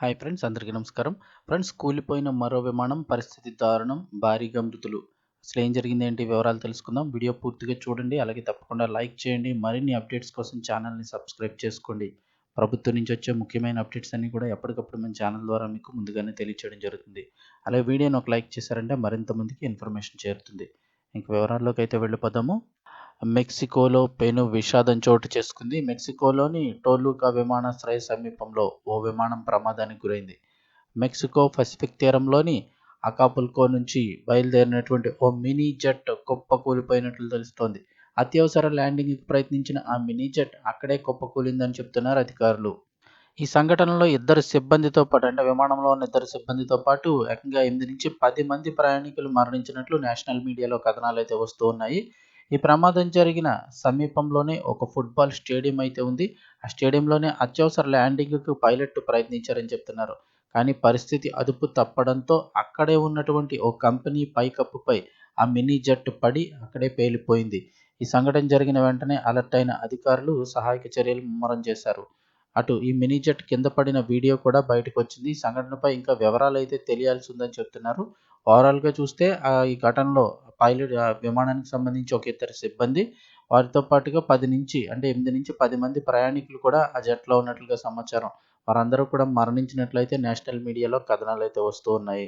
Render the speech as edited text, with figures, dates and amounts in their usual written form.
Hi friends, అందరికీ నమస్కారం. Friends, కూలిపోయిన మరో విమానం పరిస్థితి దారుణం, భారీగా మృతులు. అసలు ఏం జరిగింది, ఏంటి వివరాలు తెలుసుకుందాం. వీడియో పూర్తిగా చూడండి, అలాగే తప్పకుండా లైక్ చేయండి. మరిన్ని అప్డేట్స్ కోసం ఛానల్ని సబ్స్క్రైబ్ చేసుకోండి. ప్రభుత్వం నుంచి వచ్చే ముఖ్యమైన అప్డేట్స్ అన్నీ కూడా ఎప్పటికప్పుడు మన ఛానల్ ద్వారా మీకు ముందుగానే తెలియచేయడం జరుగుతుంది. అలాగే వీడియోని ఒక లైక్ చేశారంటే మరింత మందికి ఇన్ఫర్మేషన్ చేరుతుంది. ఇంక వివరాల్లోకి అయితే వెళ్ళిపోదాము. మెక్సికోలో పెను విషాదం చోటు చేసుకుంది. మెక్సికోలోని టోలుకా విమానాశ్రయ సమీపంలో ఓ విమానం ప్రమాదానికి గురైంది. మెక్సికో పసిఫిక్ తీరంలోని అకాపుల్కో నుంచి బయలుదేరినటువంటి ఓ మినీ జెట్ కుప్పకూలిపోయినట్లు తెలుస్తోంది. అత్యవసర ల్యాండింగ్కి ప్రయత్నించిన ఆ మినీ జెట్ అక్కడే కుప్పకూలిందని చెప్తున్నారు అధికారులు. ఈ సంఘటనలో విమానంలో ఉన్న ఇద్దరు సిబ్బందితో పాటు ఏకంగా 8 నుంచి 10 మంది ప్రయాణికులు మరణించినట్లు నేషనల్ మీడియాలో కథనాలైతే వస్తూ ఉన్నాయి. ఈ ప్రమాదం జరిగిన సమీపంలోనే ఒక ఫుట్బాల్ స్టేడియం అయితే ఉంది. ఆ స్టేడియంలోనే అత్యవసర ల్యాండింగ్‌కు పైలట్ ప్రయత్నించారని చెప్తున్నారు. కానీ పరిస్థితి అదుపు తప్పడంతో అక్కడే ఉన్నటువంటి ఓ కంపెనీ పైకప్పుపై ఆ మినీ జెట్ పడి అక్కడే పేలిపోయింది. ఈ సంఘటన జరిగిన వెంటనే అలర్ట్ అయిన అధికారులు సహాయక చర్యలు ముమ్మరం చేశారు. అటు ఈ మినీ జెట్ కింద పడిన వీడియో కూడా బయటకొచ్చింది. ఈ సంఘటనపై ఇంకా వివరాలైతే తెలియాల్సి ఉందని చెప్తున్నారు. ఓవరాల్‌గా చూస్తే ఈ ఘటనలో విమానానికి సంబంధించి ఒక ఇద్దరు సిబ్బంది, వారితో పాటుగా 8-10 మంది ప్రయాణికులు కూడా ఆ జెట్‌లో ఉన్నట్లుగా సమాచారం. వారందరూ కూడా మరణించినట్లయితే నేషనల్ మీడియాలో కథనాలైతే వస్తూ ఉన్నాయి.